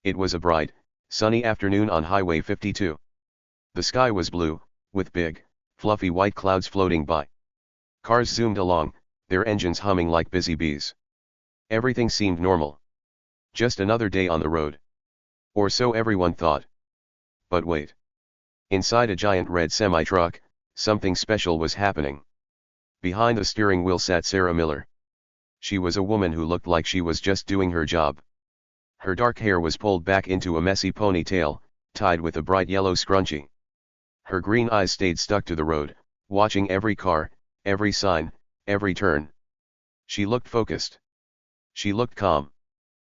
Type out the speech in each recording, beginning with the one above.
It was a bright, sunny afternoon on Highway 52. The sky was blue, with big, fluffy white clouds floating by. Cars zoomed along, their engines humming like busy bees. Everything seemed normal. Just another day on the road. Or so everyone thought. But wait. Inside a giant red semi-truck, something special was happening. Behind the steering wheel sat Sarah Miller. She was a woman who looked like she was just doing her job. Her dark hair was pulled back into a messy ponytail, tied with a bright yellow scrunchie. Her green eyes stayed stuck to the road, watching every car, every sign, every turn. She looked focused. She looked calm.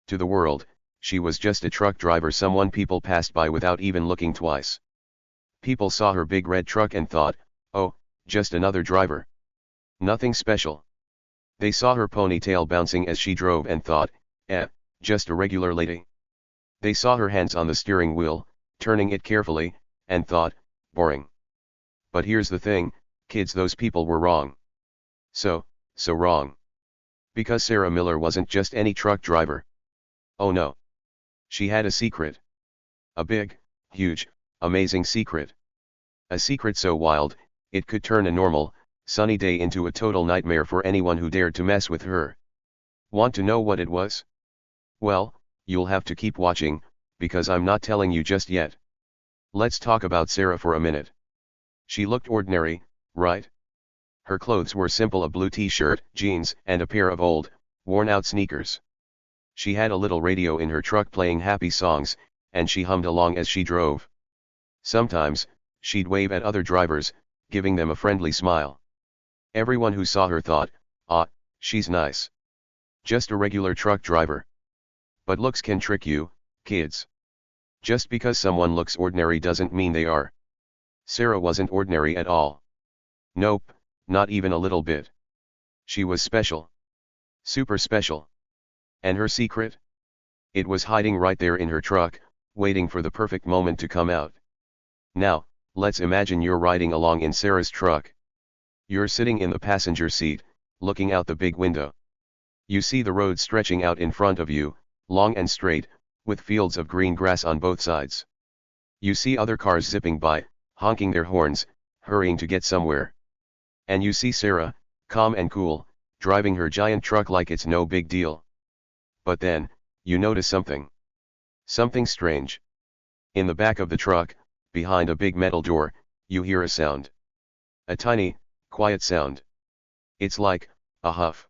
To the world, she was just a truck driver someone people passed by without even looking twice. People saw her big red truck and thought, oh, just another driver. Nothing special. They saw her ponytail bouncing as she drove and thought, just a regular lady. They saw her hands on the steering wheel, turning it carefully, and thought, boring. But here's the thing, kids, those people were wrong. So wrong. Because Sarah Miller wasn't just any truck driver. Oh no. She had a secret. A big, huge, amazing secret. A secret so wild, it could turn a normal, sunny day into a total nightmare for anyone who dared to mess with her. Want to know what it was? Well, you'll have to keep watching, because I'm not telling you just yet. Let's talk about Sarah for a minute. She looked ordinary, right? Her clothes were simple: a blue t-shirt, jeans, and a pair of old, worn-out sneakers. She had a little radio in her truck playing happy songs, and she hummed along as she drove. Sometimes, she'd wave at other drivers, giving them a friendly smile. Everyone who saw her thought, she's nice. Just a regular truck driver. But looks can trick you, kids. Just because someone looks ordinary doesn't mean they are. Sarah wasn't ordinary at all. Nope, not even a little bit. She was special. Super special. And her secret? It was hiding right there in her truck, waiting for the perfect moment to come out. Now, let's imagine you're riding along in Sarah's truck. You're sitting in the passenger seat, looking out the big window. You see the road stretching out in front of you, long and straight, with fields of green grass on both sides. You see other cars zipping by, honking their horns, hurrying to get somewhere. And you see Sarah, calm and cool, driving her giant truck like it's no big deal. But then, you notice something. Something strange. In the back of the truck, behind a big metal door, you hear a sound. A tiny, quiet sound. It's like a huff.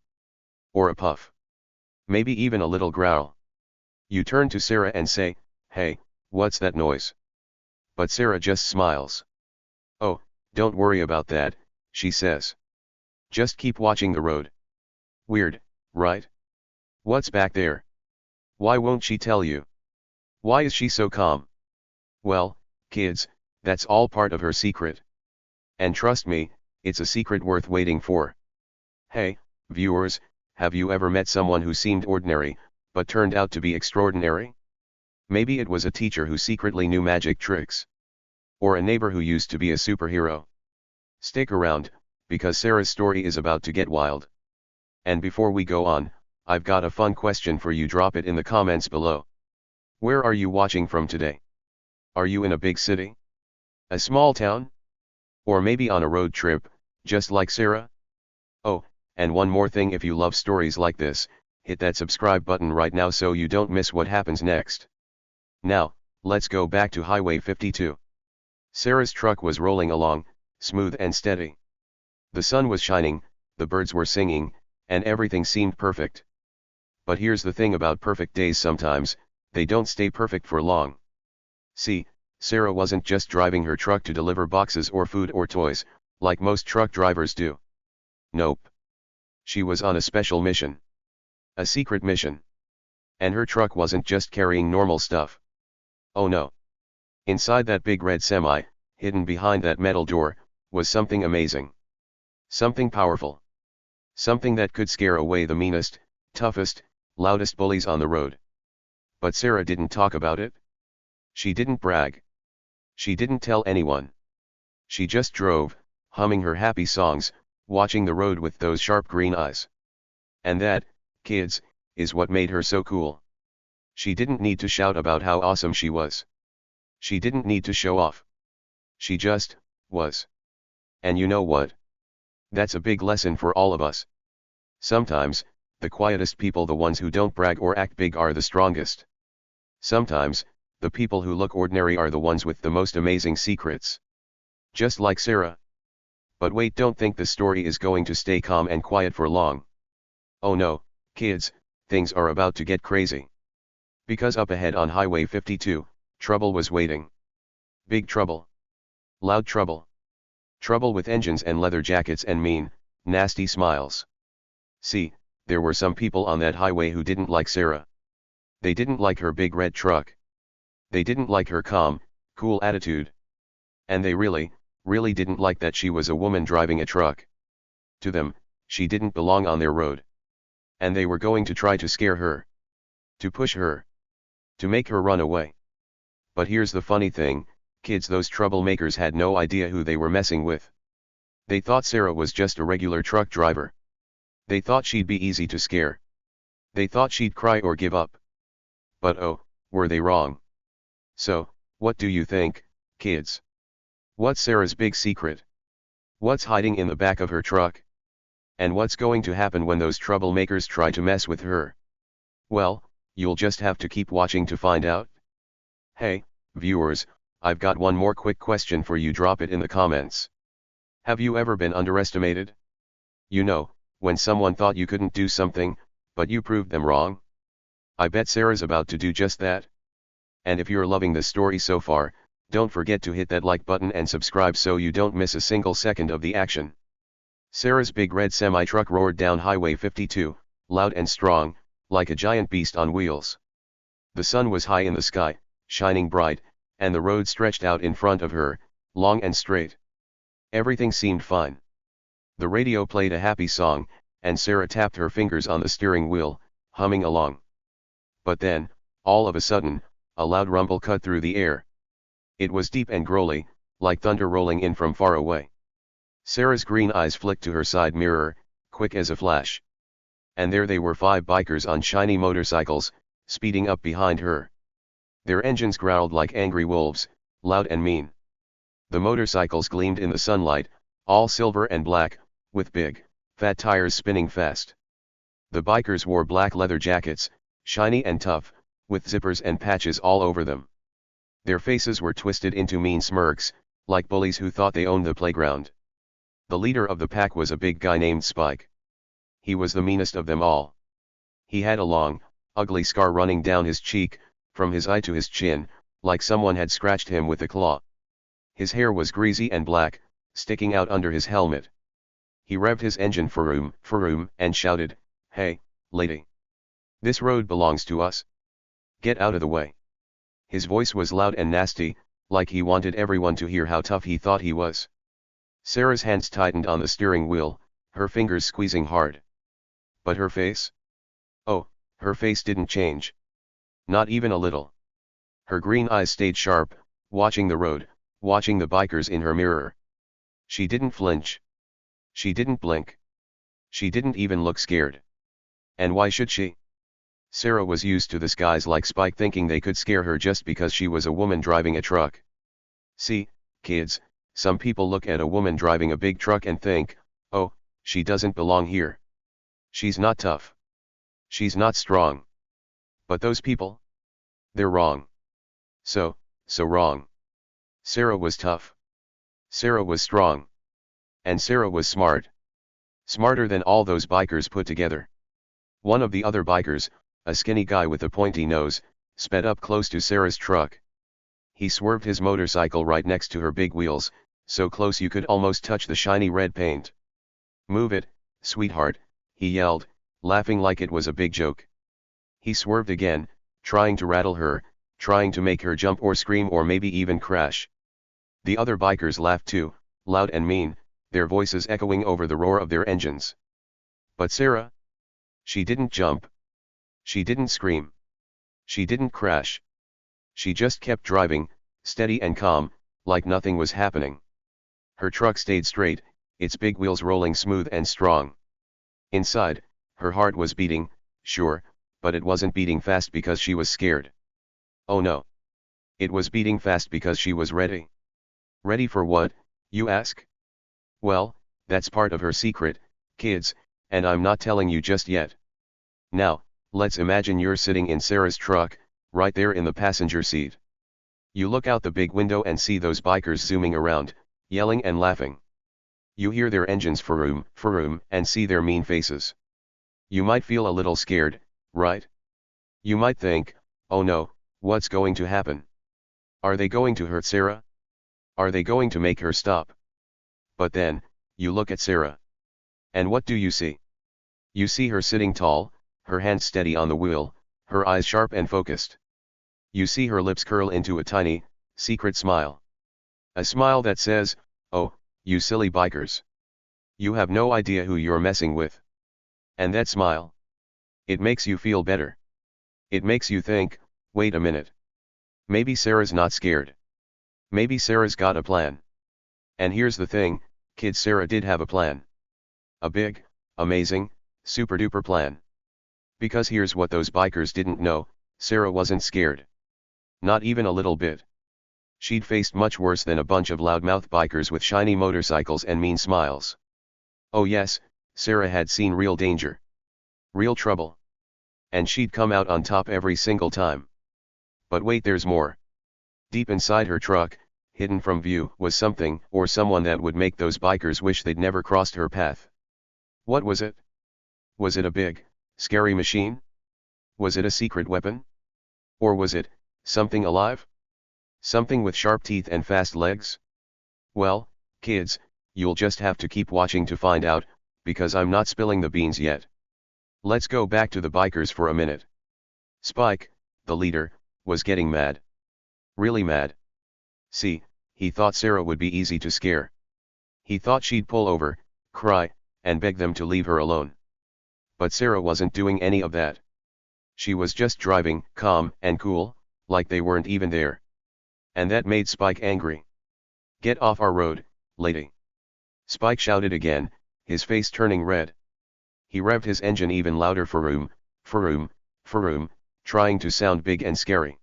Or a puff. Maybe even a little growl. You turn to Sarah and say, "Hey, what's that noise?" But Sarah just smiles. "Oh, don't worry about that," she says. "Just keep watching the road." Weird, right? What's back there? Why won't she tell you? Why is she so calm? Well, kids, that's all part of her secret. And trust me, it's a secret worth waiting for. Hey, viewers, have you ever met someone who seemed ordinary, but turned out to be extraordinary? Maybe it was a teacher who secretly knew magic tricks. Or a neighbor who used to be a superhero. Stick around, because Sarah's story is about to get wild. And before we go on, I've got a fun question for you. Drop it in the comments below. Where are you watching from today? Are you in a big city? A small town? Or maybe on a road trip, just like Sarah? Oh, and one more thing, if you love stories like this, hit that subscribe button right now so you don't miss what happens next. Now, let's go back to Highway 52. Sarah's truck was rolling along, smooth and steady. The sun was shining, the birds were singing, and everything seemed perfect. But here's the thing about perfect days: sometimes, they don't stay perfect for long. See, Sarah wasn't just driving her truck to deliver boxes or food or toys, like most truck drivers do. Nope. She was on a special mission. A secret mission. And her truck wasn't just carrying normal stuff. Oh no. Inside that big red semi, hidden behind that metal door, was something amazing. Something powerful. Something that could scare away the meanest, toughest, loudest bullies on the road. But Sarah didn't talk about it. She didn't brag. She didn't tell anyone. She just drove, humming her happy songs, watching the road with those sharp green eyes. And that, kids, is what made her so cool. She didn't need to shout about how awesome she was. She didn't need to show off. She just was. And you know what? That's a big lesson for all of us. Sometimes, the quietest people, the ones who don't brag or act big, are the strongest. Sometimes, the people who look ordinary are the ones with the most amazing secrets. Just like Sarah. But wait, don't think the story is going to stay calm and quiet for long. Oh no, kids, things are about to get crazy. Because up ahead on Highway 52, trouble was waiting. Big trouble. Loud trouble. Trouble with engines and leather jackets and mean, nasty smiles. See, there were some people on that highway who didn't like Sarah. They didn't like her big red truck. They didn't like her calm, cool attitude. And they really didn't like that she was a woman driving a truck. To them, she didn't belong on their road. And they were going to try to scare her. To push her. To make her run away. But here's the funny thing, kids, those troublemakers had no idea who they were messing with. They thought Sarah was just a regular truck driver. They thought she'd be easy to scare. They thought she'd cry or give up. But oh, were they wrong. So, what do you think, kids? What's Sarah's big secret? What's hiding in the back of her truck? And what's going to happen when those troublemakers try to mess with her? Well, you'll just have to keep watching to find out. Hey, viewers, I've got one more quick question for you. Drop it in the comments. Have you ever been underestimated? You know, when someone thought you couldn't do something, but you proved them wrong? I bet Sarah's about to do just that. And if you're loving the story so far, don't forget to hit that like button and subscribe so you don't miss a single second of the action. Sarah's big red semi-truck roared down Highway 52, loud and strong, like a giant beast on wheels. The sun was high in the sky, shining bright, and the road stretched out in front of her, long and straight. Everything seemed fine. The radio played a happy song, and Sarah tapped her fingers on the steering wheel, humming along. But then, all of a sudden, a loud rumble cut through the air. It was deep and growly, like thunder rolling in from far away. Sarah's green eyes flicked to her side mirror, quick as a flash. And there they were, 5 bikers on shiny motorcycles, speeding up behind her. Their engines growled like angry wolves, loud and mean. The motorcycles gleamed in the sunlight, all silver and black, with big, fat tires spinning fast. The bikers wore black leather jackets, shiny and tough, with zippers and patches all over them. Their faces were twisted into mean smirks, like bullies who thought they owned the playground. The leader of the pack was a big guy named Spike. He was the meanest of them all. He had a long, ugly scar running down his cheek, from his eye to his chin, like someone had scratched him with a claw. His hair was greasy and black, sticking out under his helmet. He revved his engine vroom, and shouted, "Hey, lady. This road belongs to us. Get out of the way." His voice was loud and nasty, like he wanted everyone to hear how tough he thought he was. Sarah's hands tightened on the steering wheel, her fingers squeezing hard. But her face? Oh, her face didn't change. Not even a little. Her green eyes stayed sharp, watching the road, watching the bikers in her mirror. She didn't flinch. She didn't blink. She didn't even look scared. And why should she? Sarah was used to this guys like Spike thinking they could scare her just because she was a woman driving a truck. See, kids, some people look at a woman driving a big truck and think, oh, she doesn't belong here. She's not tough. She's not strong. But those people? They're wrong. So wrong. Sarah was tough. Sarah was strong. And Sarah was smart. Smarter than all those bikers put together. One of the other bikers, a skinny guy with a pointy nose, sped up close to Sarah's truck. He swerved his motorcycle right next to her big wheels, so close you could almost touch the shiny red paint. "Move it, sweetheart," he yelled, laughing like it was a big joke. He swerved again, trying to rattle her, trying to make her jump or scream or maybe even crash. The other bikers laughed too, loud and mean, their voices echoing over the roar of their engines. But Sarah? She didn't jump. She didn't scream. She didn't crash. She just kept driving, steady and calm, like nothing was happening. Her truck stayed straight, its big wheels rolling smooth and strong. Inside, her heart was beating, sure, but it wasn't beating fast because she was scared. Oh no. It was beating fast because she was ready. Ready for what, you ask? Well, that's part of her secret, kids, and I'm not telling you just yet. Now, let's imagine you're sitting in Sarah's truck, right there in the passenger seat. You look out the big window and see those bikers zooming around, yelling and laughing. You hear their engines vroom, and see their mean faces. You might feel a little scared, right? You might think, oh no, what's going to happen? Are they going to hurt Sarah? Are they going to make her stop? But then, you look at Sarah. And what do you see? You see her sitting tall, her hands steady on the wheel, her eyes sharp and focused. You see her lips curl into a tiny, secret smile. A smile that says, oh, you silly bikers. You have no idea who you're messing with. And that smile. It makes you feel better. It makes you think, wait a minute. Maybe Sarah's not scared. Maybe Sarah's got a plan. And here's the thing, kids, Sarah did have a plan. A big, amazing, super duper plan. Because here's what those bikers didn't know, Sarah wasn't scared. Not even a little bit. She'd faced much worse than a bunch of loudmouth bikers with shiny motorcycles and mean smiles. Oh yes, Sarah had seen real danger. Real trouble. And she'd come out on top every single time. But wait, there's more. Deep inside her truck, hidden from view, was something or someone that would make those bikers wish they'd never crossed her path. What was it? Was it a big, scary machine? Was it a secret weapon? Or was it something alive? Something with sharp teeth and fast legs? Well, kids, you'll just have to keep watching to find out, because I'm not spilling the beans yet. Let's go back to the bikers for a minute. Spike, the leader, was getting mad. Really mad. See, he thought Sarah would be easy to scare. He thought she'd pull over, cry, and beg them to leave her alone. But Sarah wasn't doing any of that. She was just driving, calm and cool, like they weren't even there. And that made Spike angry. Get off our road, lady. Spike shouted again, his face turning red. He revved his engine even louder, vroom, trying to sound big and scary.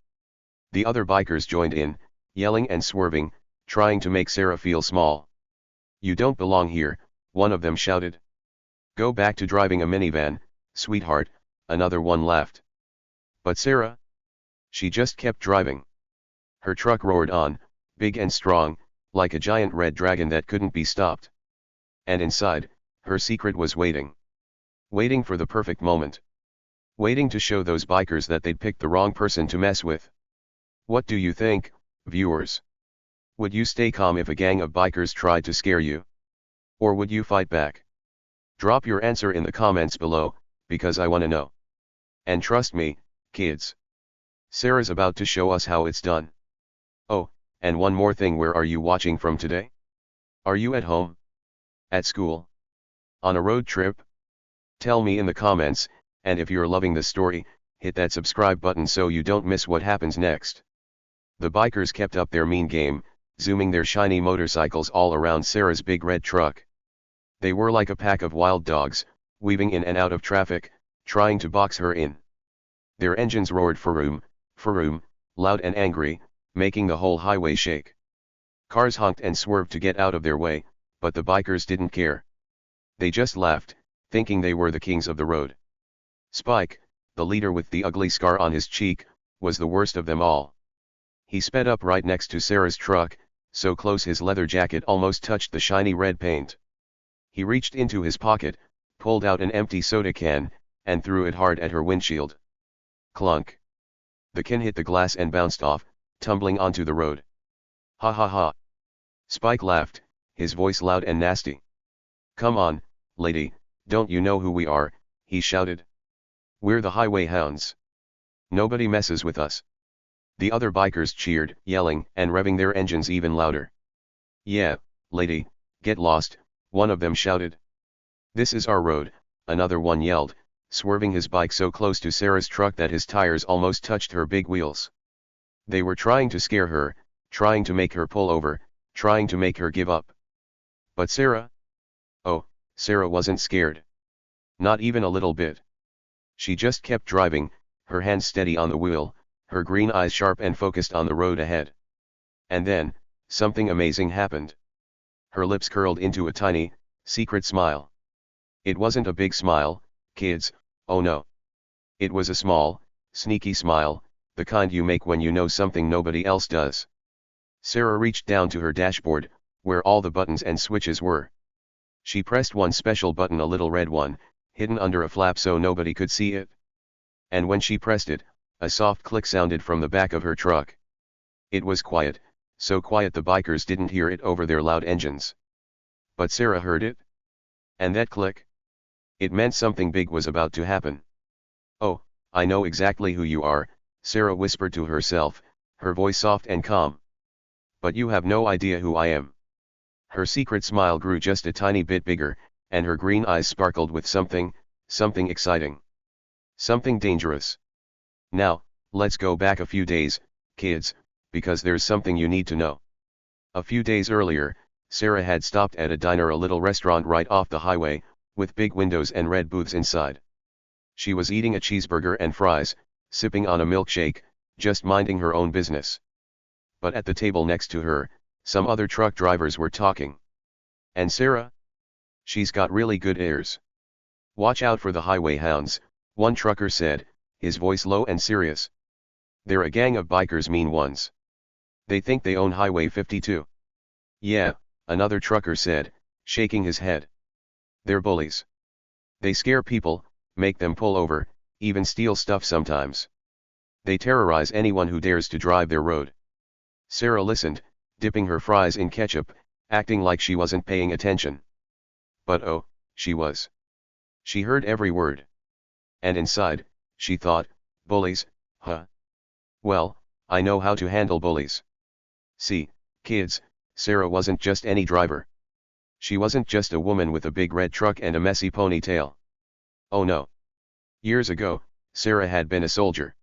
The other bikers joined in, yelling and swerving, trying to make Sarah feel small. You don't belong here, one of them shouted. Go back to driving a minivan, sweetheart, another one laughed. But Sarah? She just kept driving. Her truck roared on, big and strong, like a giant red dragon that couldn't be stopped. And inside, her secret was waiting. Waiting for the perfect moment. Waiting to show those bikers that they'd picked the wrong person to mess with. What do you think, viewers? Would you stay calm if a gang of bikers tried to scare you? Or would you fight back? Drop your answer in the comments below, because I want to know. And trust me, kids. Sarah's about to show us how it's done. Oh, and one more thing, where are you watching from today? Are you at home? At school? On a road trip? Tell me in the comments, and if you're loving the story, hit that subscribe button so you don't miss what happens next. The bikers kept up their mean game, zooming their shiny motorcycles all around Sarah's big red truck. They were like a pack of wild dogs, weaving in and out of traffic, trying to box her in. Their engines roared vroom, loud and angry, making the whole highway shake. Cars honked and swerved to get out of their way, but the bikers didn't care. They just laughed, thinking they were the kings of the road. Spike, the leader with the ugly scar on his cheek, was the worst of them all. He sped up right next to Sarah's truck, so close his leather jacket almost touched the shiny red paint. He reached into his pocket, pulled out an empty soda can, and threw it hard at her windshield. Clunk. The can hit the glass and bounced off, tumbling onto the road. Ha ha ha. Spike laughed, his voice loud and nasty. Come on, lady, don't you know who we are, he shouted. We're the highway hounds. Nobody messes with us. The other bikers cheered, yelling and revving their engines even louder. Yeah, lady, get lost, one of them shouted. This is our road, another one yelled, swerving his bike so close to Sarah's truck that his tires almost touched her big wheels. They were trying to scare her, trying to make her pull over, trying to make her give up. But Sarah? Oh, Sarah wasn't scared. Not even a little bit. She just kept driving, her hands steady on the wheel, her green eyes sharp and focused on the road ahead. And then, something amazing happened. Her lips curled into a tiny, secret smile. It wasn't a big smile, kids, oh no. It was a small, sneaky smile, the kind you make when you know something nobody else does. Sarah reached down to her dashboard, where all the buttons and switches were. She pressed one special button, a little red one, hidden under a flap so nobody could see it. And when she pressed it, a soft click sounded from the back of her truck. It was quiet, so quiet the bikers didn't hear it over their loud engines. But Sarah heard it. And that click? It meant something big was about to happen. "Oh, I know exactly who you are," Sarah whispered to herself, her voice soft and calm. "But you have no idea who I am." Her secret smile grew just a tiny bit bigger, and her green eyes sparkled with something exciting. Something dangerous. "Now, let's go back a few days, kids, because there's something you need to know." A few days earlier, Sarah had stopped at a diner, a little restaurant right off the highway, with big windows and red booths inside. She was eating a cheeseburger and fries, sipping on a milkshake, just minding her own business. But at the table next to her, some other truck drivers were talking. "And Sarah? She's got really good ears. Watch out for the highway hounds," one trucker said, his voice low and serious. "They're a gang of bikers, mean ones. They think they own Highway 52. "Yeah," another trucker said, shaking his head. "They're bullies. They scare people, make them pull over, even steal stuff sometimes. They terrorize anyone who dares to drive their road." Sarah listened, dipping her fries in ketchup, acting like she wasn't paying attention. But oh, she was. She heard every word. And inside, she thought, bullies, huh? Well, I know how to handle bullies. See, kids, Sarah wasn't just any driver. She wasn't just a woman with a big red truck and a messy ponytail. Oh no. Years ago, Sarah had been a soldier.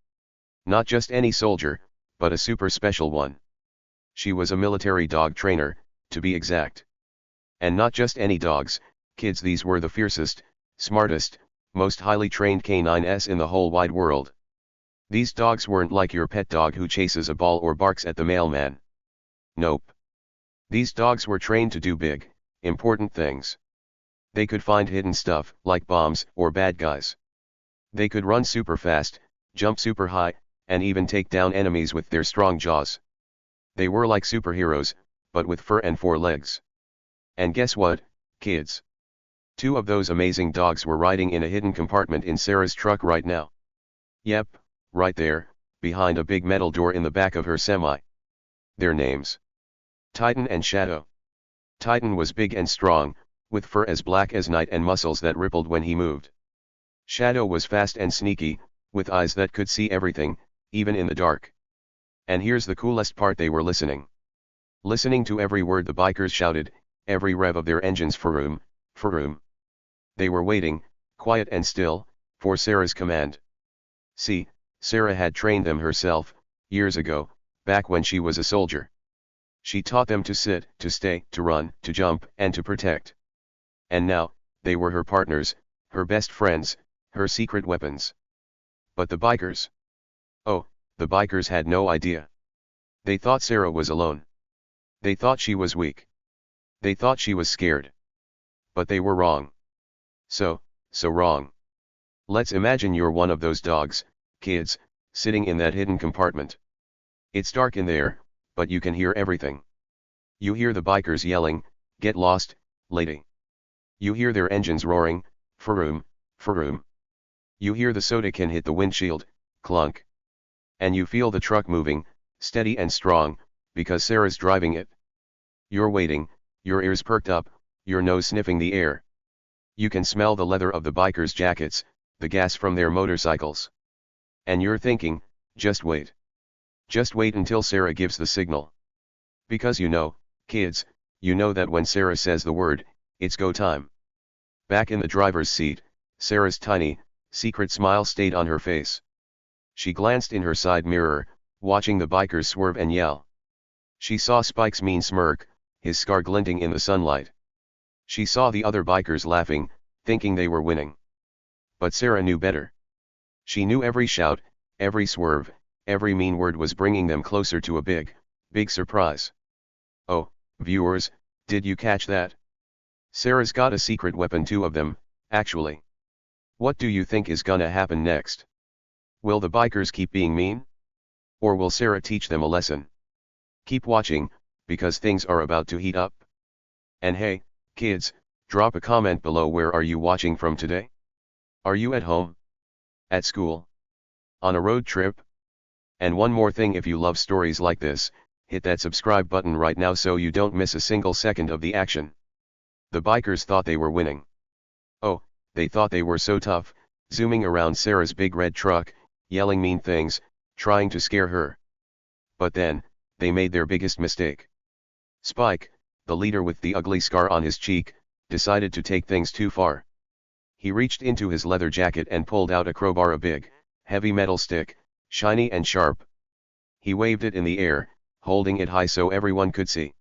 Not just any soldier, but a super special one. She was a military dog trainer, to be exact. And not just any dogs, kids, these were the fiercest, smartest, most highly trained K9s in the whole wide world. These dogs weren't like your pet dog who chases a ball or barks at the mailman. Nope. These dogs were trained to do big, important things. They could find hidden stuff, like bombs or bad guys. They could run super fast, jump super high, and even take down enemies with their strong jaws. They were like superheroes, but with fur and 4 legs. And guess what, kids? 2 of those amazing dogs were riding in a hidden compartment in Sarah's truck right now. Yep, right there, behind a big metal door in the back of her semi. Their names: Titan and Shadow. Titan was big and strong, with fur as black as night and muscles that rippled when he moved. Shadow was fast and sneaky, with eyes that could see everything, even in the dark. And here's the coolest part: they were listening. Listening to every word the bikers shouted, every rev of their engines. Faroom, faroom. They were waiting, quiet and still, for Sarah's command. See, Sarah had trained them herself, years ago, back when she was a soldier. She taught them to sit, to stay, to run, to jump, and to protect. And now, they were her partners, her best friends, her secret weapons. But the bikers? Oh, the bikers had no idea. They thought Sarah was alone. They thought she was weak. They thought she was scared. But they were wrong. So wrong. Let's imagine you're one of those dogs, kids, sitting in that hidden compartment. It's dark in there, but you can hear everything. You hear the bikers yelling, "Get lost, lady." You hear their engines roaring, "Faroom, faroom." You hear the soda can hit the windshield, clunk. And you feel the truck moving, steady and strong, because Sarah's driving it. You're waiting, your ears perked up, your nose sniffing the air. You can smell the leather of the bikers' jackets, the gas from their motorcycles. And you're thinking, just wait. Just wait until Sarah gives the signal. Because you know, kids, you know that when Sarah says the word, it's go time. Back in the driver's seat, Sarah's tiny, secret smile stayed on her face. She glanced in her side mirror, watching the bikers swerve and yell. She saw Spike's mean smirk, his scar glinting in the sunlight. She saw the other bikers laughing, thinking they were winning. But Sarah knew better. She knew every shout, every swerve, every mean word was bringing them closer to a big surprise. Oh, viewers, did you catch that? Sarah's got a secret weapon, two of them, actually. What do you think is gonna happen next? Will the bikers keep being mean? Or will Sarah teach them a lesson? Keep watching, because things are about to heat up. And hey, kids, drop a comment below. Where are you watching from today? Are you at home? At school? On a road trip? And one more thing, if you love stories like this, hit that subscribe button right now so you don't miss a single second of the action. The bikers thought they were winning. Oh, they thought they were so tough, zooming around Sarah's big red truck, yelling mean things, trying to scare her. But then, they made their biggest mistake. Spike, the leader with the ugly scar on his cheek, decided to take things too far. He reached into his leather jacket and pulled out a crowbar, a big, heavy metal stick, shiny and sharp. He waved it in the air, holding it high so everyone could see.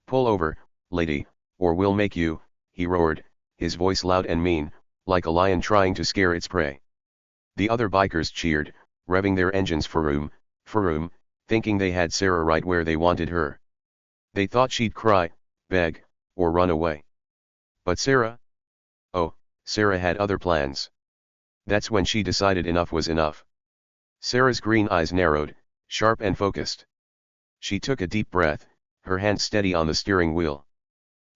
"Pull over, lady, or we'll make you," he roared, his voice loud and mean, like a lion trying to scare its prey. The other bikers cheered, revving their engines for room, thinking they had Sarah right where they wanted her. They thought she'd cry, beg, or run away. But Sarah? Oh, Sarah had other plans. That's when she decided enough was enough. Sarah's green eyes narrowed, sharp and focused. She took a deep breath, her hand steady on the steering wheel.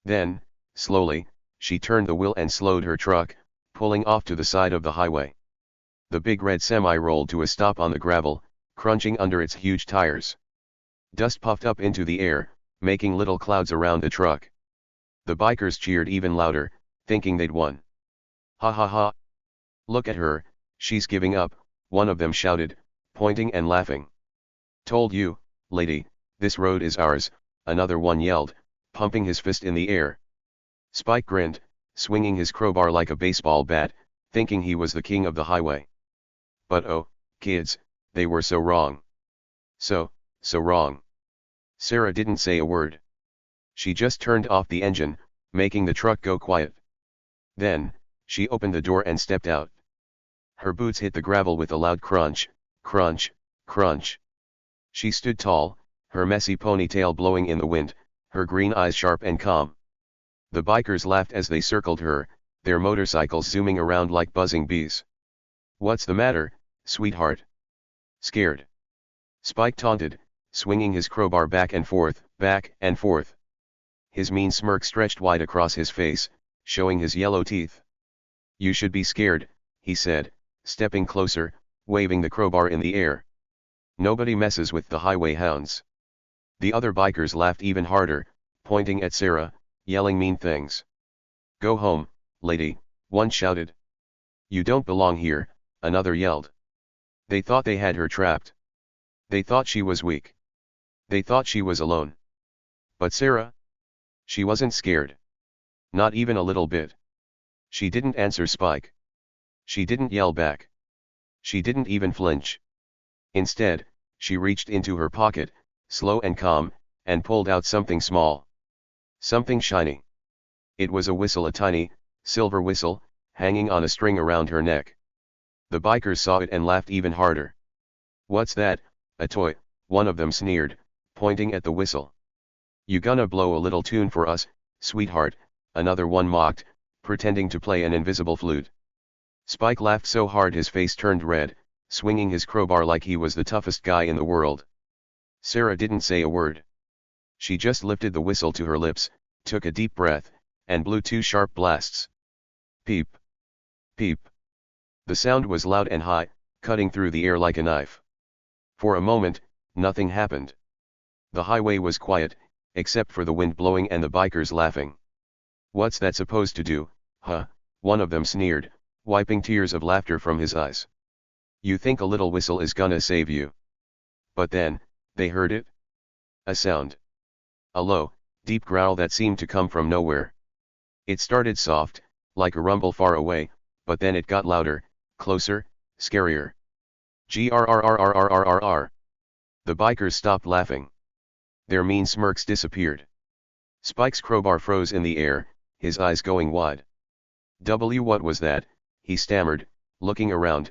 Then, slowly, she turned the wheel and slowed her truck, pulling off to the side of the highway. The big red semi rolled to a stop on the gravel, crunching under its huge tires. Dust puffed up into the air, making little clouds around the truck. The bikers cheered even louder, thinking they'd won. "Ha ha ha! Look at her, she's giving up," one of them shouted, pointing and laughing. "Told you, lady, this road is ours," another one yelled, pumping his fist in the air. Spike grinned, swinging his crowbar like a baseball bat, thinking he was the king of the highway. But oh, kids, they were so wrong. So wrong. Sarah didn't say a word. She just turned off the engine, making the truck go quiet. Then, she opened the door and stepped out. Her boots hit the gravel with a loud crunch, crunch, crunch. She stood tall, her messy ponytail blowing in the wind, her green eyes sharp and calm. The bikers laughed as they circled her, their motorcycles zooming around like buzzing bees. "What's the matter, sweetheart? Scared?" Spike taunted, swinging his crowbar back and forth, back and forth. His mean smirk stretched wide across his face, showing his yellow teeth. "You should be scared," he said, stepping closer, waving the crowbar in the air. "Nobody messes with the highway hounds." The other bikers laughed even harder, pointing at Sarah, yelling mean things. "Go home, lady," one shouted. "You don't belong here," another yelled. They thought they had her trapped. They thought she was weak. They thought she was alone. But Sarah? She wasn't scared. Not even a little bit. She didn't answer Spike. She didn't yell back. She didn't even flinch. Instead, she reached into her pocket, slow and calm, and pulled out something small. Something shiny. It was a whistle, a tiny, silver whistle, hanging on a string around her neck. The bikers saw it and laughed even harder. "What's that, a toy?" one of them sneered, pointing at the whistle. "You gonna blow a little tune for us, sweetheart?" another one mocked, pretending to play an invisible flute. Spike laughed so hard his face turned red, swinging his crowbar like he was the toughest guy in the world. Sarah didn't say a word. She just lifted the whistle to her lips, took a deep breath, and blew two sharp blasts. Peep! Peep! The sound was loud and high, cutting through the air like a knife. For a moment, nothing happened. The highway was quiet, except for the wind blowing and the bikers laughing. "What's that supposed to do, huh?" one of them sneered, wiping tears of laughter from his eyes. "You think a little whistle is gonna save you?" But then, they heard it. A sound. A low, deep growl that seemed to come from nowhere. It started soft, like a rumble far away, but then it got louder, closer, scarier. Grrrrrrrrrrrr. The bikers stopped laughing. Their mean smirks disappeared. Spike's crowbar froze in the air, his eyes going wide. What was that?" he stammered, looking around,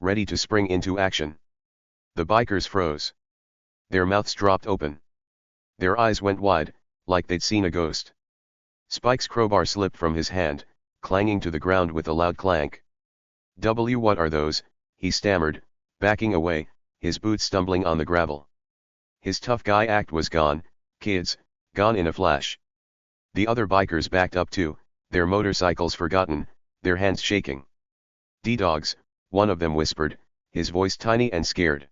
ready to spring into action. The bikers froze. Their mouths dropped open. Their eyes went wide, like they'd seen a ghost. Spike's crowbar slipped from his hand, clanging to the ground with a loud clank. What are those?" he stammered, backing away, his boots stumbling on the gravel. His tough guy act was gone, kids, gone in a flash. The other bikers backed up too, their motorcycles forgotten, their hands shaking. "D-dogs," one of them whispered, his voice tiny and scared.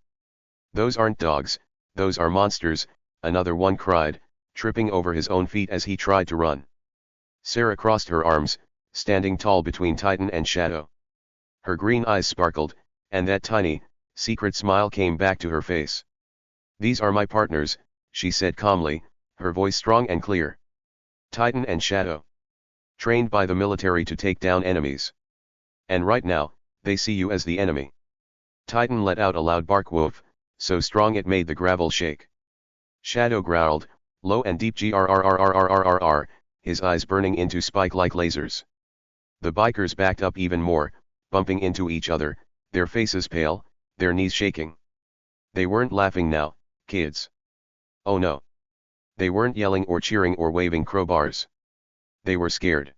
"Those aren't dogs, those are monsters," another one cried, tripping over his own feet as he tried to run. Sarah crossed her arms, standing tall between Titan and Shadow. Her green eyes sparkled, and that tiny, secret smile came back to her face. "These are my partners," she said calmly, her voice strong and clear. "Titan and Shadow. Trained by the military to take down enemies. And right now, they see you as the enemy." Titan let out a loud bark woof, so strong it made the gravel shake. Shadow growled, low and deep grrrrrrrrrrrr, his eyes burning into Spike like lasers. The bikers backed up even more, bumping into each other, their faces pale, their knees shaking. They weren't laughing now, kids. Oh no. They weren't yelling or cheering or waving crowbars. They were scared.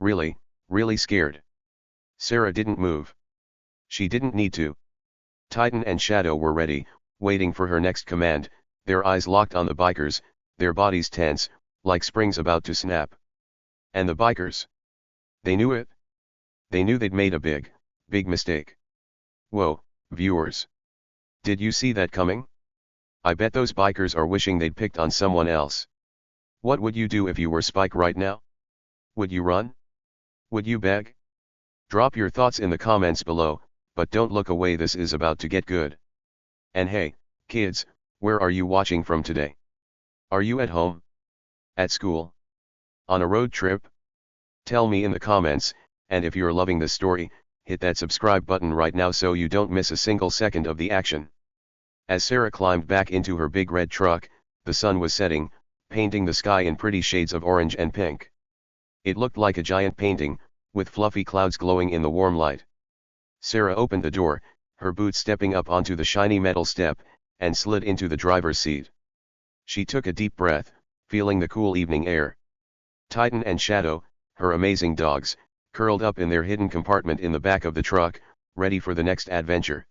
Really, really scared. Sarah didn't move. She didn't need to. Titan and Shadow were ready, waiting for her next command, their eyes locked on the bikers, their bodies tense, like springs about to snap. And the bikers? They knew it. They knew they'd made a big, big mistake. Whoa, viewers. Did you see that coming? I bet those bikers are wishing they'd picked on someone else. What would you do if you were Spike right now? Would you run? Would you beg? Drop your thoughts in the comments below, but don't look away, this is about to get good. And hey, kids, where are you watching from today? Are you at home? At school? On a road trip? Tell me in the comments, and if you're loving this story, hit that subscribe button right now so you don't miss a single second of the action. As Sarah climbed back into her big red truck, the sun was setting, painting the sky in pretty shades of orange and pink. It looked like a giant painting, with fluffy clouds glowing in the warm light. Sarah opened the door, her boots stepping up onto the shiny metal step, and slid into the driver's seat. She took a deep breath, feeling the cool evening air. Titan and Shadow, her amazing dogs, curled up in their hidden compartment in the back of the truck, ready for the next adventure.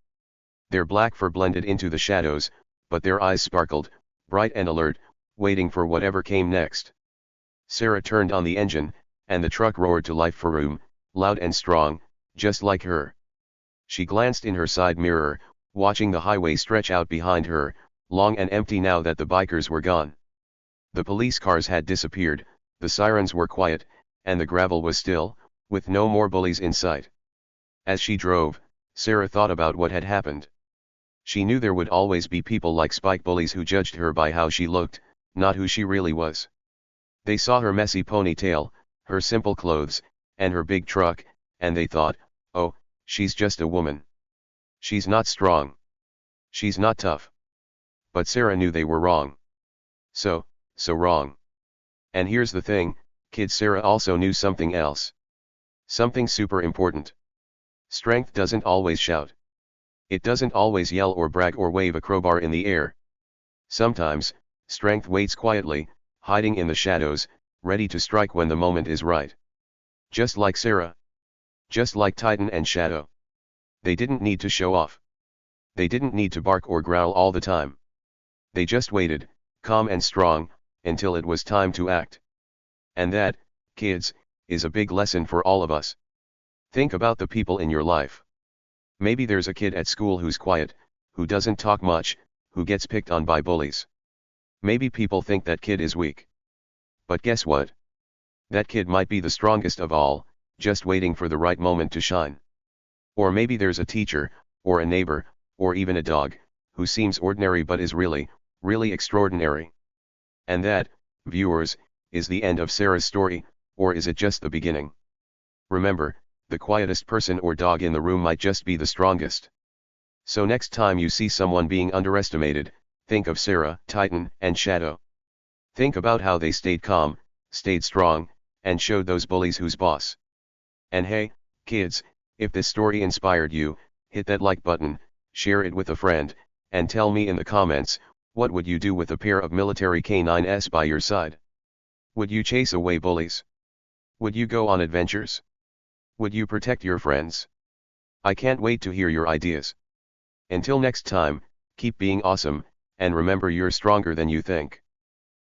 Their black fur blended into the shadows, but their eyes sparkled, bright and alert, waiting for whatever came next. Sarah turned on the engine, and the truck roared to life for room, loud and strong, just like her. She glanced in her side mirror, watching the highway stretch out behind her, long and empty now that the bikers were gone. The police cars had disappeared, the sirens were quiet, and the gravel was still, with no more bullies in sight. As she drove, Sarah thought about what had happened. She knew there would always be people like Spike bullies who judged her by how she looked, not who she really was. They saw her messy ponytail, her simple clothes, and her big truck, and they thought, oh, she's just a woman. She's not strong. She's not tough. But Sarah knew they were wrong. So wrong. And here's the thing, kids, Sarah also knew something else. Something super important. Strength doesn't always shout. It doesn't always yell or brag or wave a crowbar in the air. Sometimes, strength waits quietly, hiding in the shadows, ready to strike when the moment is right. Just like Sarah. Just like Titan and Shadow. They didn't need to show off. They didn't need to bark or growl all the time. They just waited, calm and strong, until it was time to act. And that, kids, is a big lesson for all of us. Think about the people in your life. Maybe there's a kid at school who's quiet, who doesn't talk much, who gets picked on by bullies. Maybe people think that kid is weak. But guess what? That kid might be the strongest of all, just waiting for the right moment to shine. Or maybe there's a teacher, or a neighbor, or even a dog, who seems ordinary but is really, really extraordinary. And that, viewers, is the end of Sarah's story, or is it just the beginning? Remember, the quietest person or dog in the room might just be the strongest. So next time you see someone being underestimated, think of Sarah, Titan, and Shadow. Think about how they stayed calm, stayed strong, and showed those bullies who's boss. And hey, kids, if this story inspired you, hit that like button, share it with a friend, and tell me in the comments, what would you do with a pair of military K9s by your side? Would you chase away bullies? Would you go on adventures? Would you protect your friends? I can't wait to hear your ideas. Until next time, keep being awesome, and remember you're stronger than you think.